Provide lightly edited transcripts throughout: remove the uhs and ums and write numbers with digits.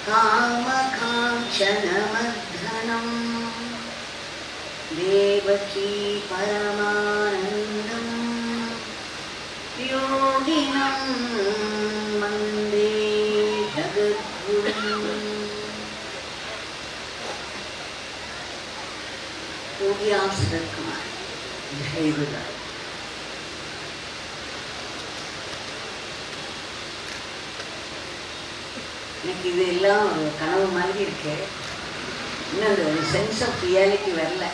कामकाञ्चनमर्दनं देवकी परमानन्दं योगिनं वन्दे जगद्गुरुं। योगी आश्रमकुमार जय गुरुदेव। எனக்கு இதெல்லாம் ஒரு கனவு மாதிரி இருக்கு. இன்னும் அந்த ஒரு சென்ஸ் ஆஃப் ரியாலிட்டி வரல.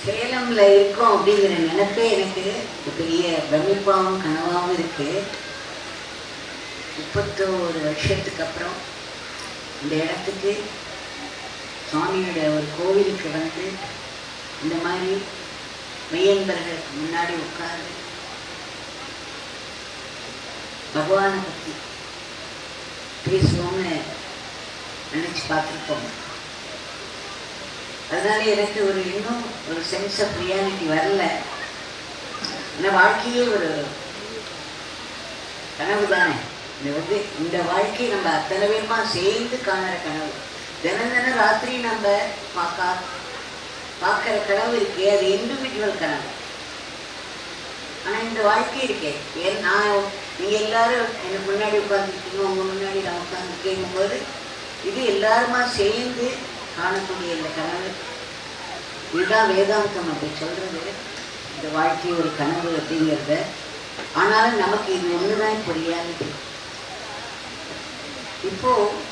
சேலம்ல இருக்கோம் அப்படிங்கிற நினைப்பே எனக்கு பெரிய பிரமிப்பாகவும் கனவாகவும் இருக்கு. 31 வருஷத்துக்கு அப்புறம் இந்த இடத்துக்கு சுவாமியோட ஒரு கோவிலுக்கு வந்து இந்த மாதிரி மெய்யன்பர்களுக்கு முன்னாடி உட்கார்ந்து பகவானை பற்றி பேசுவோம்னு நினச்சி பார்த்துருப்போம். அதனால எனக்கு இன்னும் ஒரு சென்ஸ் ஆஃப் ரியாலிட்டி வரல. ஆனால் வாழ்க்கையே ஒரு கனவு தானே. இந்த வாழ்க்கையை நம்ம அத்தனை பேருமா சேர்ந்து காணுற கனவு. தினம் ராத்திரி நம்ம பார்க்குற கனவு இருக்கே, அது இண்டிவிஜுவல் கனவு. ஆனால் இந்த வாழ்க்கை இருக்கே, நீங்கள் எல்லாரும் எனக்கு முன்னாடி உட்காந்துருக்கீங்க, உங்கள் முன்னாடி நான் உட்காந்துருக்கேங்கும்போது இது எல்லாருமா சேர்ந்து காணக்கூடிய இந்த கனவு. இதுதான் வேதாந்தம் அப்படி சொல்கிறது, இந்த வாழ்க்கை ஒரு கனவு அப்படிங்கிறத. ஆனாலும் நமக்கு இது ஒன்று தான் இப்போ ரியாலிட்டி. இப்போது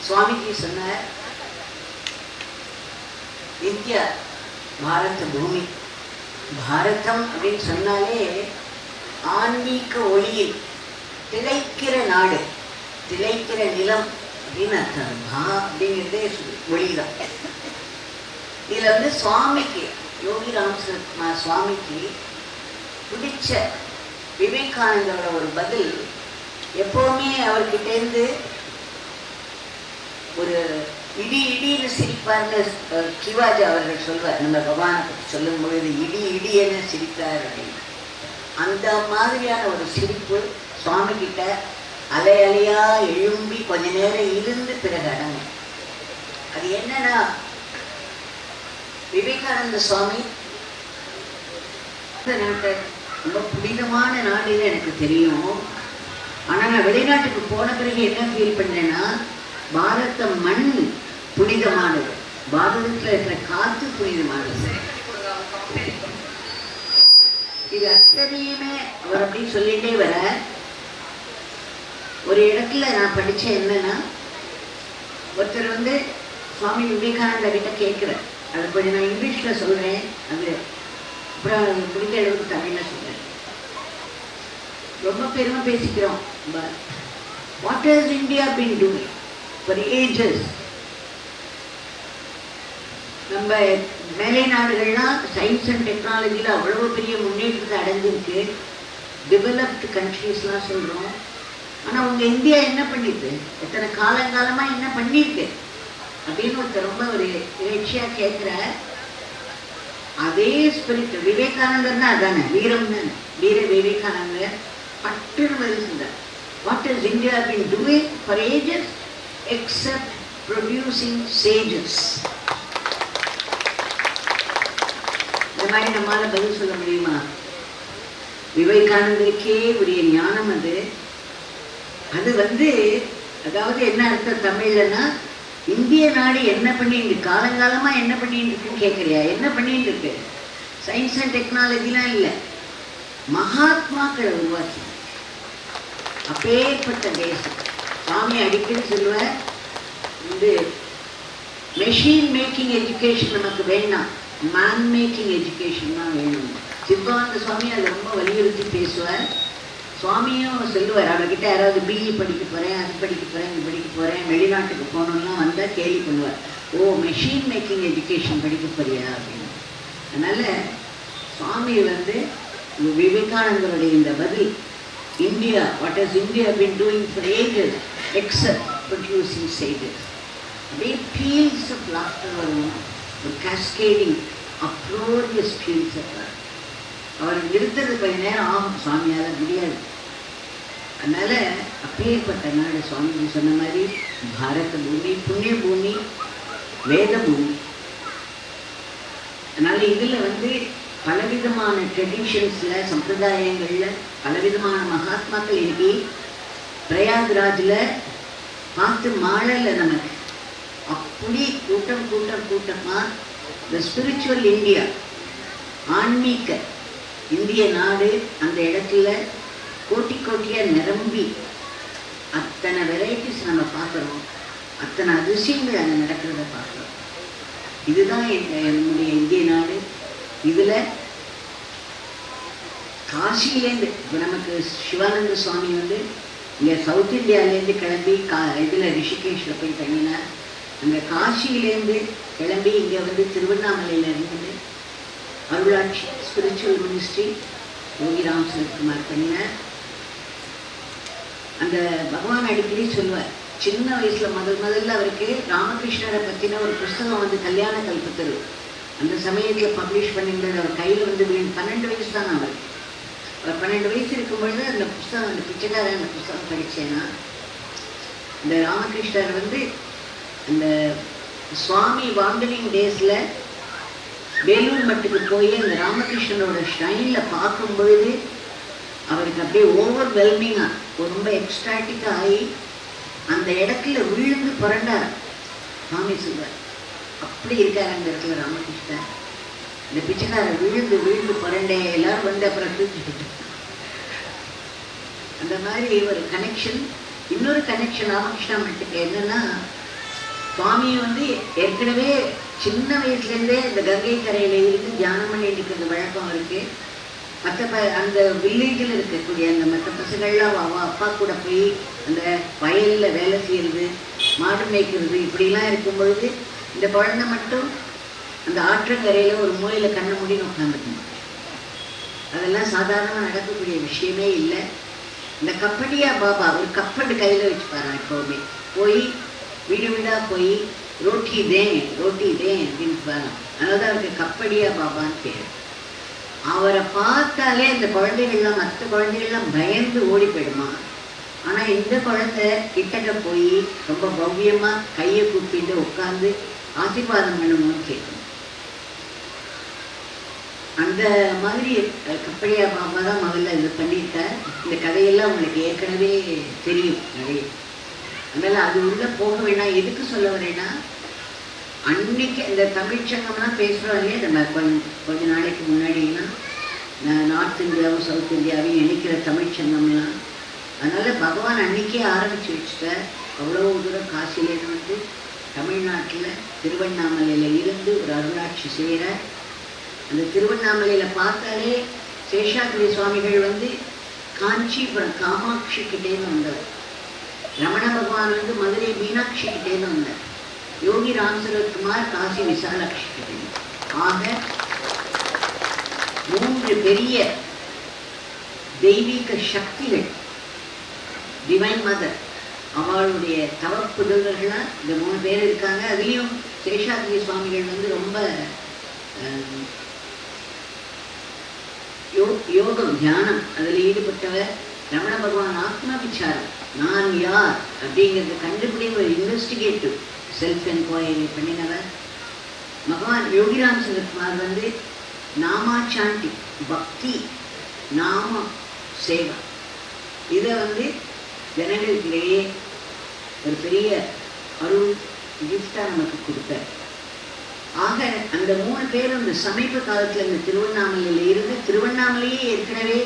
சுவாமிஜி சொன்னார், இந்தியா பாரத பூமி. பாரதம் அப்படின்னு சொன்னாலே ஆன்மீக ஒளியில் திளைக்கிற நாடு, திளைக்கிற நிலம் அப்படின்னு அர்த்தம். அப்படிங்கிறதே ஒளிதான். இதில் வந்து சுவாமிக்கு, யோகி ராமகிருஷ்ண சுவாமிக்கு பிடிச்ச விவேகானந்தோட ஒரு பதில் எப்போவுமே அவர்கிட்டேருந்து ஒரு இடின்னு சிரிப்பார்னு கிவாஜி அவர்கள் சொல்வார். நம்ம பகவானை பற்றி சொல்லும் பொழுது இடின்னு சிரித்தார் அப்படின்னு. அந்த மாதிரியான ஒரு சிரிப்பு சுவாமி கிட்ட அலை அலையா எழும்பி கொஞ்ச நேரம் இருந்து பிறகு அடங்கும். அது என்னன்னா, விவேகானந்த சுவாமி நாட்டை ரொம்ப புனிதமான நாடுன்னு எனக்கு தெரியும். ஆனால் நான் வெளிநாட்டுக்கு போன பிறகு என்ன ஃபீல் பண்ணேன்னா, பாரத மண் புனிதமானது, பாரதத்தில் இருக்கிற காற்று புனிதமானது. இது அத்தனையுமே அவர் அப்படி சொல்லிட்டே வர. ஒரு இடத்துல நான் படித்தேன் என்னன்னா, ஒருத்தர் வந்து சுவாமி விவேகானந்த கிட்ட கேட்குறேன். அது கொஞ்சம் நான் இங்கிலீஷில் சொல்கிறேன், அது அப்புறம் முடிஞ்ச அளவுக்கு தமிழில் சொல்கிறேன். ரொம்ப பெருமை பேசிக்கிறோம். What has India been doing for ages? நம்ம மேலை நாடுகள்லாம் சயின்ஸ் அண்ட் டெக்னாலஜியில் அவ்வளோ பெரிய முன்னேற்றத்தை அடைஞ்சிருக்கு, டெவலப்டு கண்ட்ரீஸ்லாம் சொல்கிறோம். ஆனால் உங்கள் இந்தியா என்ன பண்ணிருக்கு, எத்தனை காலங்காலமாக என்ன பண்ணியிருக்கு அப்படின்னு ஒருத்தர் ரொம்ப ஒரு இறைச்சியாக கேட்குற. அதே ஸ்பிரிட் விவேகானந்தர் தான் அதானே, வீரம் தானே, வீர விவேகானந்தர் பட்டுன்னு வருகிறார். What is India been doing for ages except producing sages? இந்த மாதிரி நம்மளால் பதில் சொல்ல முடியுமா? விவேகானந்தருக்கே உரிய ஞானம் அது. அது வந்து அதாவது என்ன அர்த்தம் தமிழ்லன்னா, இந்திய நாடு என்ன பண்ணிட்டு காலங்காலமாக என்ன பண்ணிட்டு இருக்குன்னு கேட்குறியா? என்ன பண்ணிட்டு இருக்கு? சயின்ஸ் அண்ட் டெக்னாலஜிலாம் இல்லை, மகாத்மாக்களை உருவாக்கி அப்பேற்பட்ட தேசம். சுவாமி அடிக்கடி சொல்லுவார், வந்து மெஷின் மேக்கிங் எஜுகேஷன் நமக்கு வேண்டாம், மேன் மேக்கிங் எஜுகேஷன் தான் வேணும். சிவானந்த சுவாமி அதை ரொம்ப வலியுறுத்தி பேசுவார். சுவாமியும் சொல்லுவார், அவர்கிட்ட யாராவது பிஇ படிக்க போகிறேன், அது படிக்க போகிறேன், இது படிக்க போகிறேன், வெளிநாட்டுக்கு போகணும்லாம் வந்தால் கேள்வி பண்ணுவார், ஓ மெஷின் மேக்கிங் எஜுகேஷன் படிக்க போறியா அப்படின்னு. அதனால் சுவாமி வந்து விவேகானந்தருடைய இந்த பதில், India, what has India been doing for ages except producing sages. அப்படியே ஃபீல்ஸ் ஆஃப் லாஃப்டர் வரும், ஒரு கேஸ்கேடிங் அப்ரோரியஸ் ஃபீல்ஸ் ஆஃப். அவர் நிறுத்துறது கொஞ்ச நேரம் ஆகும், சுவாமியால் முடியாது. அதனால அப்பேற்பட்ட நாடு சுவாமிஜி சொன்ன மாதிரி பாரத பூமி, புண்ணிய பூமி, வேத பூமி. அதனால இதுல பலவிதமான ட்ரெடிஷன்ஸ்ல, சம்பிரதாயங்கள்ல பலவிதமான மகாத்மாக்கள் இன்னைக்கு பிரயாக்ராஜ்ல பார்த்து மாளல நமக்கு. அப்படி கூட்டம் கூட்டம் கூட்டமா இந்த ஸ்பிரிச்சுவல் இந்தியா, ஆன்மீக இந்திய நாடு அந்த இடத்துல கோட்டி கோட்டியா நிரம்பி அத்தனை வெரைட்டிஸ் நம்ம பார்க்குறோம், அத்தனை அதிசயங்கள் அங்கே நடக்கிறத பார்க்குறோம். இதுதான் என்னுடைய இந்திய நாடு. இதில் காசிலேருந்து இப்போ நமக்கு சிவானந்த சுவாமி இங்கே சவுத் இந்தியாவிலேருந்து கிளம்பி இதில் ரிஷிகேஷில் போய் தங்கினார். அங்கே காசியிலேருந்து கிளம்பி இங்கே திருவண்ணாமலையில் இருந்து அருளாட்சி ஸ்பிரிச்சுவல் மினிஸ்ட்ரி யோகி ராம் சரத்குமார் பண்ணினார். அந்த பகவான் அடிக்கடி சொல்லுவார், சின்ன வயசில் முதல்ல அவருக்கு ராமகிருஷ்ணரை பற்றின ஒரு புஸ்தகம் கல்யாண கல்பத்தரு அந்த சமயத்தில் பப்ளிஷ் பண்ணியிருந்தது. அவர் கையில் 12 வயசு தான் அவருக்கு. அவர் 12 வயசு இருக்கும்பொழுது அந்த புஸ்தகம், அந்த பிச்சைக்காரன் அந்த புஸ்தகம் படித்தேன்னா, இந்த ராமகிருஷ்ணர் அந்த சுவாமி வாண்டரிங் டேஸில் வேலூர் மட்டுக்கு போய் அந்த ராமகிருஷ்ணனோட ஷ்ரைனில் பார்க்கும் பொழுது அவருக்கு அப்படியே ஓவர்வெல்மிங்காக ரொம்ப எக்ஸ்ட்ராட்டிக்காக ஆகி அந்த இடத்துல விழுந்து புரண்டார். சுவாமி சொல்வார், அப்படி இருக்கார் அந்த இடத்துல ராமகிருஷ்ணன். இந்த பிச்சைக்காரர் விழுந்து விழுந்து புரண்டே எல்லாரும் அப்புறம் தூக்கிட்டு. அந்த மாதிரி ஒரு கனெக்ஷன். இன்னொரு கனெக்ஷன் ராமகிருஷ்ணா மட்டுக்கு என்னன்னா, சுவாமி ஏற்கனவே சின்ன வயசுலேருந்தே இந்த கங்கை கரையில இருந்து தியானம் பண்ணிட்டு இருக்கிறது வழக்கம் இருக்கு. அந்த வில்லேஜில் இருக்கக்கூடிய அந்த மற்ற பசங்கள்லாம் அப்பா கூட போய் அந்த வயலில் வேலை செய்யறது, மாடு மேய்க்கிறது, இப்படிலாம் இருக்கும் பொழுது இந்த குழந்தை மட்டும் அந்த ஆற்றங்கரையில் ஒரு மூலையில் கண்ண முடின்னு உட்காந்துக்கணும். அதெல்லாம் சாதாரணமாக நடக்கக்கூடிய விஷயமே இல்லை. இந்த கப்படியா பாபா ஒரு கப்படு கையில் வச்சுப்பாரா எப்போவுமே. போய் வீடு வீடாக போய் ரோட்டி தேன் அப்படின்னு பாரு. அதனால்தான் அவருக்கு கப்படியா பாபான்னு பேர். அவரை பார்த்தாலே அந்த குழந்தைகள்லாம், மற்ற குழந்தைகள்லாம் பயந்து ஓடி போயிடுமா. ஆனால் இந்த குழந்தை கிட்டக்க போய் ரொம்ப பவ்யமாக கையை கூப்பிட்டு உட்காந்து ஆசீர்வாதம் பண்ணணும்னு கேட்கணும். அந்த மாதிரி கப்படியா பாபா தான் முதல்ல இது பண்ணியிருக்கார். இந்த கதையெல்லாம் உங்களுக்கு ஏற்கனவே தெரியும் நிறைய. அதனால் அது உள்ளே போக வேணாம். எதுக்கு சொல்ல வரேன்னா, அன்னைக்கு இந்த தமிழ்ச்சங்கம்லாம் பேசுகிறோம் இல்லையா, நம்ம கொஞ்ச நாளைக்கு முன்னாடிலாம் நார்த் இந்தியாவும் சவுத் இந்தியாவையும் இணைக்கிற தமிழ்ச்சங்கம்லாம். அதனால் பகவான் அன்னைக்கே ஆரம்பித்து வச்சுட்டார். அவ்வளோ தூரம் காசிலேருந்து தமிழ்நாட்டில் திருவண்ணாமலையில் இருந்து ஒரு அருளாட்சி செய்கிறார். அந்த திருவண்ணாமலையில் பார்த்தாலே சேஷாத்ரி சுவாமிகள் காஞ்சிபுரம் காமாட்சி கிட்டேன்னு வந்தார். ரமண பகவான் மதுரை மீனாட்சி கிட்டேன்னு வந்தார். யோகி ராம் சரத்குமார் காசி விசாலாட்சி கிட்டே. ஆக 3 பெரிய தெய்வீக சக்திகள், டிவைன் மதர், அவளுடைய தவப்புதல்கள்லாம் இந்த 3 பேர் இருக்காங்க. அதுலேயும் சேஷாத்ரி சுவாமிகள் ரொம்ப யோகம் தியானம் அதில் ஈடுபட்டவர். ரமண பகவான் ஆத்ம விசாரம், நான் யார் அப்படிங்கிறத கண்டுபிடிங்க, ஒரு இன்வெஸ்டிகேட்டிவ் செல்ஃப் என்கொயரி பண்ணினவர். பகவான் யோகிராம் சரத்குமார் நாமாச்சாண்டி, பக்தி நாம சேவா, இதை ஜனங்களுக்கிடையே ஒரு பெரிய அருள் கிஃப்டாக நமக்கு கொடுத்தார். ஆக அந்த 3 பேரும் இந்த சமீப காலத்தில் இந்த திருவண்ணாமலையில் இருந்து, திருவண்ணாமலையே ஏற்கனவே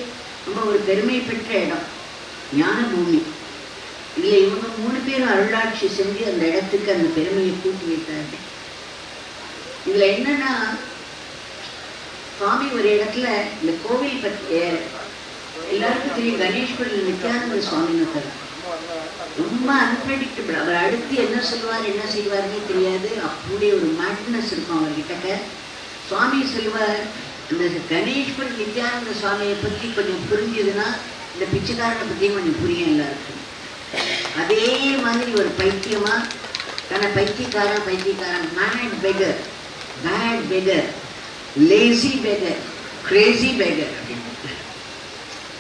ரொம்ப ஒரு பெருமை பெற்ற இடம், ஞான பூமி. இதில் இவங்க 3 பேரும் அருளாட்சி செஞ்சு அந்த இடத்துக்கு அந்த பெருமையை கூட்டி வைத்தார்கள். இதில் என்னன்னா, சுவாமி ஒரு இடத்துல இந்த கோவில் பற்றி எல்லாருக்கும் தெரியும், கணேஷ்புரில் நித்யானந்த சுவாமின்னு தரும். ரொம்ப அன்பிரடிக்டபிள். அவர் அடுத்து என்ன சொல்வார் என்ன செய்வார்னே தெரியாது. அப்படி ஒரு மேட்னஸ் இருக்கும் அவர்கிட்ட. சுவாமி சொல்வார், அந்த கணேஷ்புரி நித்யானந்த சுவாமியை பற்றி கொஞ்சம் புரிஞ்சுதுன்னா இந்த பிச்சைக்காரனை பற்றியும் கொஞ்சம் புரியும் எல்லாருக்கும். அதே மாதிரி ஒரு பைத்தியமா தன்னை பைத்தியக்காரன் mad beggar, bad beggar, lazy beggar, crazy beggar அப்படின்னு.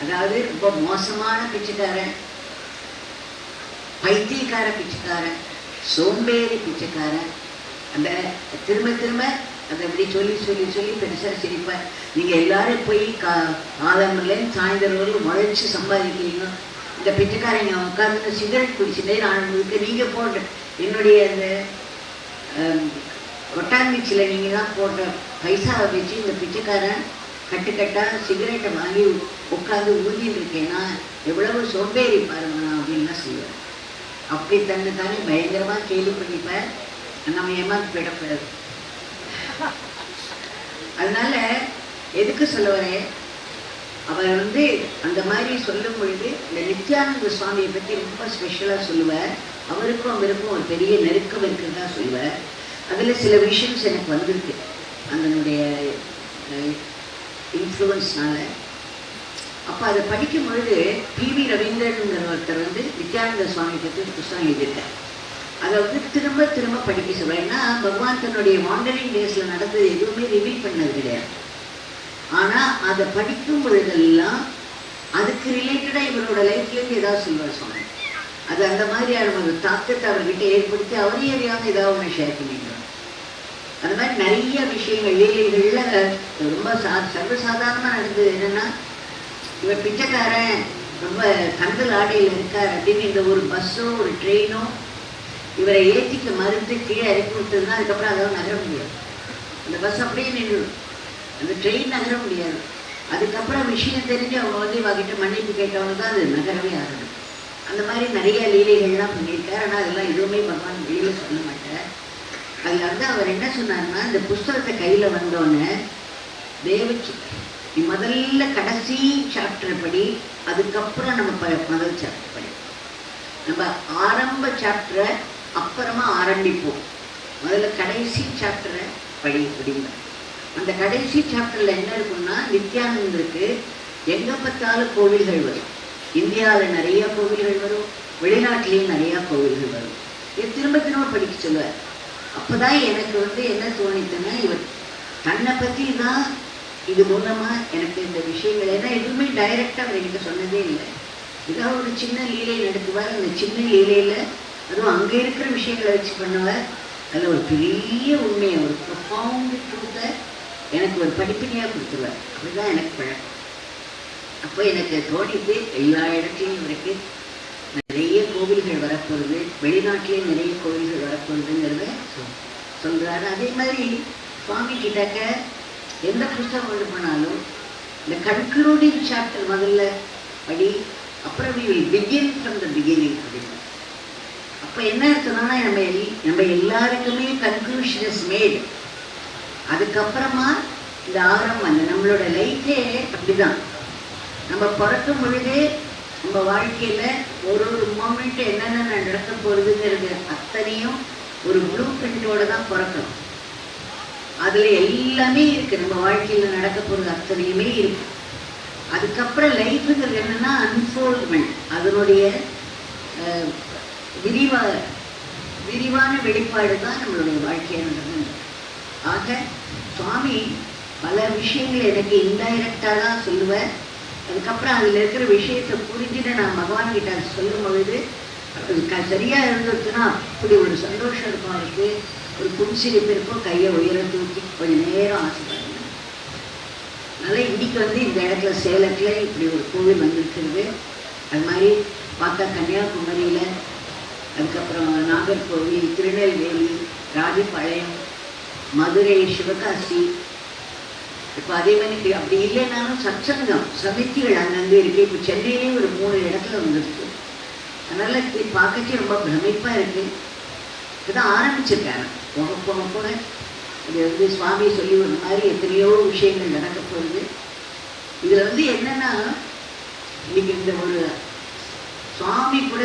அதாவது ரொம்ப மோசமான பிச்சைக்காரன், பைத்தியக்கார பிச்சைக்காரன், சோம்பேறி பிச்சைக்காரன். அந்த திரும்ப திரும்ப அதை அப்படி சொல்லி சொல்லி சொல்லி பெருசாக சிரிப்பேன். நீங்கள் எல்லாரும் போய் ஆதமில்லைன்னு சாயந்தரம் வரையும் முளைச்சி சம்பாதிக்கிறீங்க. இந்த பிச்சைக்காரங்க உட்காந்து சிகரெட் குடிச்சுட்டே நான் உங்களுக்கு நீங்கள் போட்ட என்னுடைய அந்த ஒட்டாங்குச்சியில் நீங்கள் தான் போட்ட பைசாவை வச்சு இந்த பிச்சைக்காரன் கட்டுக்கட்டாக சிகரெட்டை வாங்கி உட்காந்து ஊதின்னு இருக்கேன்னா எவ்வளவு சோம்பேறி பாருங்க அப்படின்லாம் சொல்லுவேன். அப்படி தன்னை தானே பயங்கரமாக கேள்வி பண்ணிப்பேன். நம்ம ஏமாந்து போயிடக்கூடாது. அதனால எதுக்கு சொல்ல வரேன், அவர் அந்த மாதிரி சொல்லும் பொழுது இந்த நித்யானந்த சுவாமியை பற்றி ரொம்ப ஸ்பெஷலாக சொல்லுவார். அவருக்கும் அவருக்கும் ஒரு பெரிய நெருக்கம் இருக்குன்னு தான் சொல்லுவார். அதில் சில விஷயம்ஸ் எனக்கு வந்திருக்கு அதனுடைய இன்ஃப்ளூயன்ஸ்னால. அப்போ அதை படிக்கும் பொழுது பி.வி. ரவீந்திரனுங்கிற ஒருத்தர் நித்யானந்த சுவாமி பற்றி புத்தகம் எழுதியிருக்கார். அதை திரும்ப திரும்ப படிக்க சொல்லுவேன். ஏன்னா பகவான் தன்னுடைய வாண்டரிங் டேஸில் நடந்தது எதுவுமே ரிவீல் பண்ணது கிடையாது. ஆனால் அதை படிக்கும் பொழுதெல்லாம் அதுக்கு ரிலேட்டடாக இவரோட லைஃப்லேருந்து ஏதாவது சொல்லுவார் சுவாமி. அது அந்த மாதிரியான ஒரு தாக்கத்தை அவர்கிட்ட ஏற்படுத்தி அவரே அறியாமல் ஏதாவது ஒன்று ஷேர் பண்ணிடுவார். அது மாதிரி நிறைய விஷயங்கள் லீலைகளில் ரொம்ப சர்வசாதாரணமாக நடந்தது. என்னென்னா இவர் பிச்சைக்காரன் ரொம்ப கந்தல் ஆடையில் இருக்கார் அப்படின்னு இந்த ஒரு பஸ்ஸோ ஒரு ட்ரெயினோ இவரை ஏற்றிக்க மறுத்து கீழே இறக்கி விட்டுருந்தா அதுக்கப்புறம் அதாவது நகர முடியாது. அந்த பஸ் அப்படியே நின்றுடும், அந்த ட்ரெயின் நகர முடியாது. அதுக்கப்புறம் விஷயம் தெரிஞ்சு அவங்க இவகிட்ட மன்னிப்பு கேட்டவங்க தான் அது நகரவே ஆகணும். அந்த மாதிரி நிறைய லீலைகள்லாம் பண்ணியிருக்கார். ஆனால் அதெல்லாம் எதுவுமே பகவான் வெளியில் சொல்ல மாட்டார். அதில் அவர் என்ன சொன்னார்னா, இந்த புஸ்தகத்தை கையில் வந்தோடனே தேவச்சி நீ முதல்ல கடைசி சாப்டரை படி, அதுக்கப்புறம் நம்ம முதல் சாப்டர் படி. நம்ம ஆரம்ப சாப்டரை அப்புறமா ஆரம்பிப்போம், முதல்ல கடைசி சாப்டரை படி அப்படிங்க. அந்த கடைசி சாப்டரில் என்ன இருக்குன்னா, நித்யானந்தருக்கு எங்கே பார்த்தாலும் கோவில்கள் வரும். இந்தியாவில் நிறையா கோவில்கள் வரும், வெளிநாட்டிலையும் நிறையா கோவில்கள் வரும். இது திரும்ப திரும்ப படிக்க சொல்லுவார். அப்போ தான் எனக்கு என்ன தோணித்துன்னா, இவர் தன்னை பற்றி தான் இது மூலமாக எனக்கு இந்த விஷயங்கள், ஏன்னா எதுவுமே டைரெக்டாக அவர் எனக்கு சொன்னதே இல்லை. ஏதாவது ஒரு சின்ன லீலை நடத்துவார். அந்த சின்ன லீலையில் அதுவும் அங்கே இருக்கிற விஷயங்களை வச்சு பண்ணுவார். அதில் ஒரு பெரிய உண்மையை, ஒரு ப்ரொஃபவுண்ட் ட்ரூத்தை எனக்கு ஒரு படிப்பினையாக கொடுத்துருவார். அப்படிதான் எனக்கு பழக்கம். அப்போ எனக்கு தோணிட்டு எல்லா இடத்துலையும் இவருக்கு நிறைய கோவில்கள் வரப்போகுது, வெளிநாட்டிலேயும் நிறைய கோவில்கள் வரப்போகுதுங்கிறத சொல்கிறாரு. அதே மாதிரி சுவாமி கிட்டக்க எந்த புத்தகம் கொண்டு போனாலும் இந்த கன்க்ளூடிங் சாப்டர் முதல்ல படி, அப்புறம் we will begin from the beginning அப்படின்னு. அப்போ என்ன அர்த்தம்னா, நம்ம எல்லாருக்குமே கன்க்ளூஷன் இஸ் மேட். அதுக்கப்புறமா இந்த ஆரம்பம், நம்மளோட லைஃபே அப்படிதான். நம்ம பிறக்கும் பொழுதே நம்ம வாழ்க்கையில் ஒரு ஒரு மூமெண்ட் என்னென்ன நடக்க போகிறதுங்கிறது அத்தனையும் ஒரு ப்ளூ பிரிண்டோடு தான் பிறக்கணும். அதில் எல்லாமே இருக்குது, நம்ம வாழ்க்கையில் நடக்க போகிறது அத்தனையுமே இருக்குது. அதுக்கப்புறம் லைஃபுங்கிறது என்னென்னா அன்ஃபோல்ட்மெண்ட், அதனுடைய விரிவான வெளிப்பாடு தான் நம்மளுடைய வாழ்க்கையானது. ஆக சுவாமி பல விஷயங்கள் எனக்கு இன்டைரக்டாக தான் சொல்லுவேன். அதுக்கப்புறம் அதில் இருக்கிற விஷயத்தை புரிஞ்சுட்டு நான் பகவான்கிட்ட சொல்லும் பொழுது அது சரியாக இருந்ததுன்னா அப்படி ஒரு சந்தோஷம் இருக்கும். அவருக்கு ஒரு புன்சிரிப்பு இருக்கும், கையை உயர தூக்கி கொஞ்சம் நேரம் ஆசைப்படுங்க. அதனால் இன்றைக்கி இந்த இடத்துல சேலத்தில் இப்படி ஒரு கோவில் வந்திருக்கிறது. அது மாதிரி பார்த்தா கன்னியாகுமரியில், அதுக்கப்புறம் நாகர்கோவில், திருநெல்வேலி, ராஜபாளையம், மதுரை, சிவகாசி, இப்போ அதே மாதிரி அப்படி இல்லைனாலும் சத்சங்கம் சமித்திகள் அங்கங்கே இருக்குது. இப்போ சென்னையிலே ஒரு 3 இடத்துல வந்துருக்கு. அதனால் இது பார்க்கறதுக்கு ரொம்ப பிரமிப்பாக இருக்குது. இதுதான் ஆரம்பிச்சிருக்காங்க. போக போக போக இது சுவாமி சொல்லி ஒரு மாதிரி எத்தனையோ விஷயங்கள் நடக்க போகுது. இதில் என்னென்னா, இன்னைக்கு இந்த ஒரு சுவாமி கூட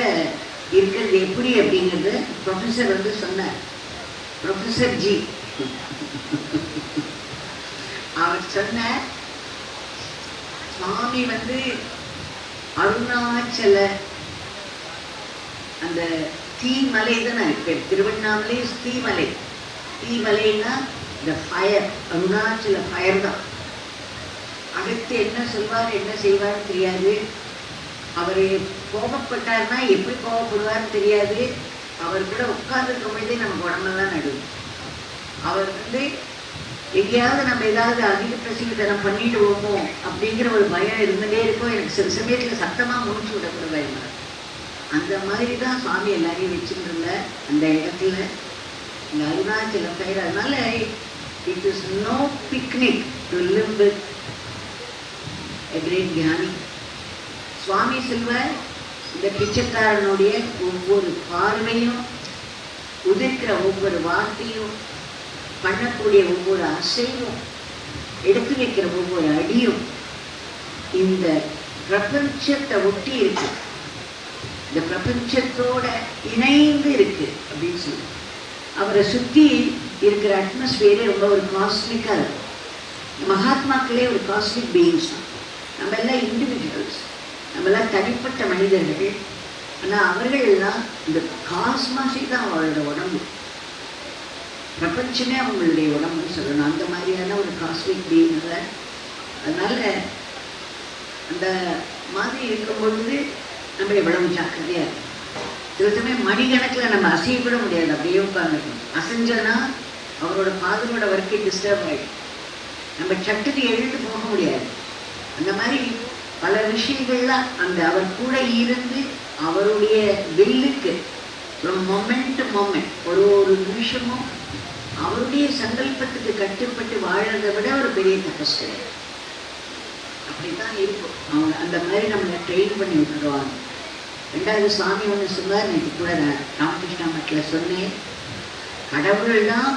இருக்கிறது எப்படி அப்படிங்கிறது ப்ரொஃபஸர் சொன்னார். ப்ரொஃபஸர் ஜி அவர் சொன்ன சுவாமி அருணாச்சல அந்த தீமலை தானே பேர், திருவண்ணாமலை தீமலை. தீமலைன்னா இந்த ஃபயர், அருணாச்சல ஃபயர் தான். அடுத்து என்ன சொல்வார் என்ன செய்வார் தெரியாது. அவர் கோபப்பட்டார்னா எப்படி கோபப்படுவார்னு தெரியாது. அவர் கூட உட்கார்ந்துருக்கும் பொழுதே நமக்கு உடம்பெல்லாம் நடுவும். அவர் எங்கேயாவது நம்ம ஏதாவது அதிக பிரசித்தனம் பண்ணிடுவோமோ அப்படிங்கிற ஒரு பயம் இருந்துகிட்டே இருக்கும். எனக்கு சில சமயத்தில் சத்தமாக முடிச்சு விடக்கூட பயமா. அந்த மாதிரி தான் சுவாமி எல்லாரையும் வச்சுருந்த அந்த இடத்துல இந்த அருணாச்சல பயிர். அதனால it is no picnic to live with a great ஞானி. சுவாமி செல்வர் இந்த பிச்சைக்காரனுடைய ஒவ்வொரு பார்வையும், உதிர்க்கிற ஒவ்வொரு வார்த்தையும், பண்ணக்கூடிய ஒவ்வொரு அசைவும், எடுத்து வைக்கிற ஒவ்வொரு அடியும் இந்த பிரபஞ்சத்தை ஒட்டி இருக்கு, இந்த பிரபஞ்சத்தோட இணைந்து இருக்கு அப்படின்னு சொல்லி. அவரை சுற்றி இருக்கிற அட்மாஸ்பியரே ரொம்ப ஒரு காஸ்மிக்கா இருக்கும். மகாத்மாக்களே ஒரு காஸ்மிக் பீயிங்ஸ் தான். நம்ம எல்லாம் இண்டிவிஜுவல்ஸ், நம்மெல்லாம் தனிப்பட்ட மனிதர்கள். ஆனால் அவர்கள் எல்லாம் இந்த காஸ்மாஸே தான் அவங்களோட உடம்பு, பிரபஞ்சமே அவங்களுடைய உடம்புன்னு சொல்லணும். அந்த மாதிரியான ஒரு காஸ்மிக் பீயிங்ல. அதனால அந்த மாதிரி இருக்கும் பொழுது நம்ம எவ்வளவு ஜாக்கிரதையா இருக்கும். சில சமயம் மணிக்கணக்கில் நம்ம அசையப்பட முடியாது, அப்படியே உட்காந்துருக்கணும். அசைஞ்சோன்னா அவரோட பாதலோட ஒர்க்கை டிஸ்டர்ப் ஆகிடும், நம்ம சட்டுக்கு எழுந்து போக முடியாது. அந்த மாதிரி பல விஷயங்கள்லாம் அந்த அவர் கூட இருந்து அவருடைய வில்லுக்கு மொமெண்ட் டு மொமெண்ட் ஒரு ஒரு நிமிஷமும் அவருடைய சங்கல்பத்துக்கு கட்டுப்பட்டு வாழறதை விட ஒரு பெரிய தபஸ் கிடையாது. அப்படித்தான் இருக்கும். அவங்க அந்த மாதிரி நம்மளை ட்ரெயின் பண்ணி விட்டுருவாங்க. ரெண்டாவது சுவாமி ஒன்று சொன்னார், நேற்று கூட நான் ராமகிருஷ்ணா மட்டில் சொன்னேன். கடவுள் தான்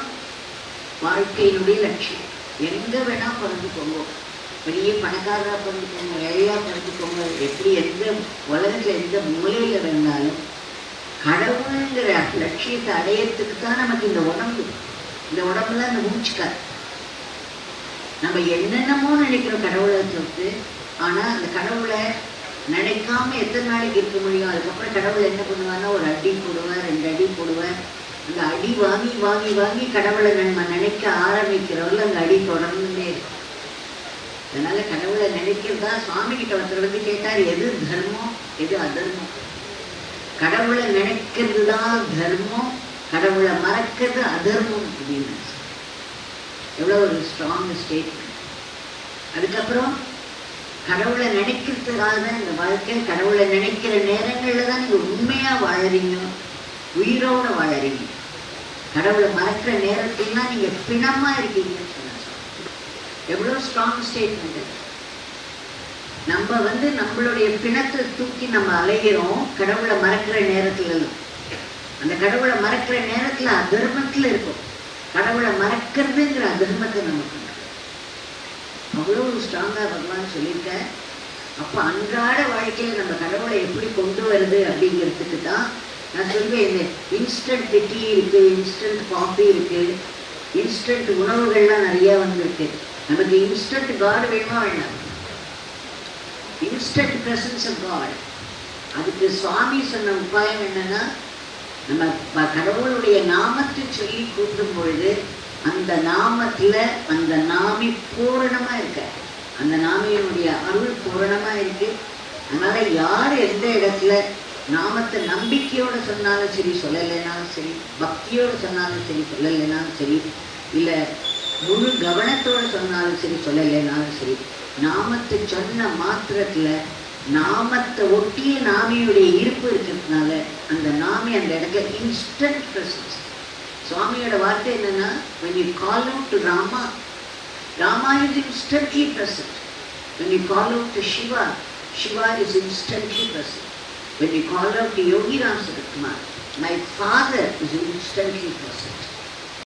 வாழ்க்கையினுடைய லட்சியம். எங்கே வேணால் பிறந்துக்கோங்க, பெரிய பணக்காரராக பிறந்துக்கோங்க, ஏழையாக பிறந்துக்கோங்க, எப்படி எந்த உலகத்தில் எந்த மூலையில் வேணாலும் கடவுளுங்கிற லட்சியத்தை அடையறதுக்கு தான் நமக்கு இந்த உடம்பு. இந்த உடம்புல அந்த மூச்சுக்காது. நம்ம என்னென்னமோ நினைக்கிறோம் கடவுளை சொல்லிட்டு, ஆனால் அந்த கடவுளை நினைக்காம எத்தனை நாளைக்கு இருக்க முடியும்? அதுக்கப்புறம் கடவுள் என்ன பண்ணுவாங்கன்னா ஒரு அடி போடுவார், 2 அடி போடுவார். அந்த அடி வாங்கி வாங்கி வாங்கி கடவுளை நம்ம நினைக்க ஆரம்பிக்கிறவர்கள் அந்த அடி தொடர்ந்துட்டே இருக்கும். அதனால கடவுளை நினைக்கிறதா சுவாமி கிட்ட ஒருத்தர் கேட்டார், எது தர்மம் எது அதர்மம்? கடவுளை நினைக்கிறது தான் தர்மம், கடவுளை மறக்கிறது அதர்மம் அப்படின்னு. எவ்வளோ ஒரு ஸ்ட்ராங் ஸ்டேட்மெண்ட். அதுக்கப்புறம் கடவுளை நினைக்கிறதுக்காக தான் இந்த வாழ்க்கை. கடவுளை நினைக்கிற நேரங்களில் தான் நீங்கள் உண்மையாக வாழறீங்க, உயிரோட வாழறீங்க. கடவுளை மறக்கிற நேரத்தில்தான் நீங்கள் பிணமாக இருக்கீங்கன்னு சொன்னாங்க. எவ்வளோ ஸ்ட்ராங் ஸ்டேட்மெண்ட். நம்ம நம்மளுடைய பிணத்தை தூக்கி நம்ம அலைகிறோம் கடவுளை மறக்கிற நேரத்துலலாம். அந்த கடவுளை மறக்கிற நேரத்தில் அதர்மத்தில் இருக்கும். கடவுளை மறக்கிறதுங்கிற அதர்மத்தை நம்ம பண்ணுறோம். அவ்வளோ ஸ்ட்ராங்காக பகவான் சொல்லியிருக்க. அப்போ அன்றாட வாழ்க்கையில் நம்ம கடவுளை எப்படி கொண்டு வருது அப்படிங்கிறதுக்கு தான் நான் சொல்வேன். இந்த இன்ஸ்டன்ட் டீ இருக்குது, இன்ஸ்டன்ட் காஃபி இருக்குது, இன்ஸ்டன்ட் உணவுகள்லாம் நிறையா வந்திருக்கு. நமக்கு இன்ஸ்டன்ட் காட் வேணுமா வேண்டாம்? Instant presence of god. அதுக்கு சுவாமி சொன்ன உபாயம் என்னன்னா, நம்ம கடவுளுடைய நாமத்தை சொல்லி கூட்டும் பொழுது அந்த நாமத்தில் அந்த நாமி பூரணமாக இருக்க, அந்த நாமியினுடைய அருள் பூரணமாக இருக்கு. அதனால யார் எந்த இடத்துல நாமத்தை நம்பிக்கையோடு சொன்னாலும் சரி, சொல்லலைனாலும் சரி, பக்தியோடு சொன்னாலும் சரி, சொல்லலைனாலும் சரி, இல்லை முழு கவனத்தோடு சொன்னாலும் சரி, சொல்லலைனாலும் சரி, நாமத்தை சொன்ன மாத்திரத்தில் நாமத்தை ஒட்டிய நாமியுடைய இருப்பு இருக்கிறதுனால அந்த நாமி அந்த இடத்துல இன்ஸ்டன்ட் ப்ரெசன்ஸ். சுவாமியோட வார்த்தை என்னன்னா, when you call out to Rama, Rama is instantly present. When you call out to Shiva, Shiva is instantly present. When you call out to Yogi Ram Saratkumar, my father is instantly present.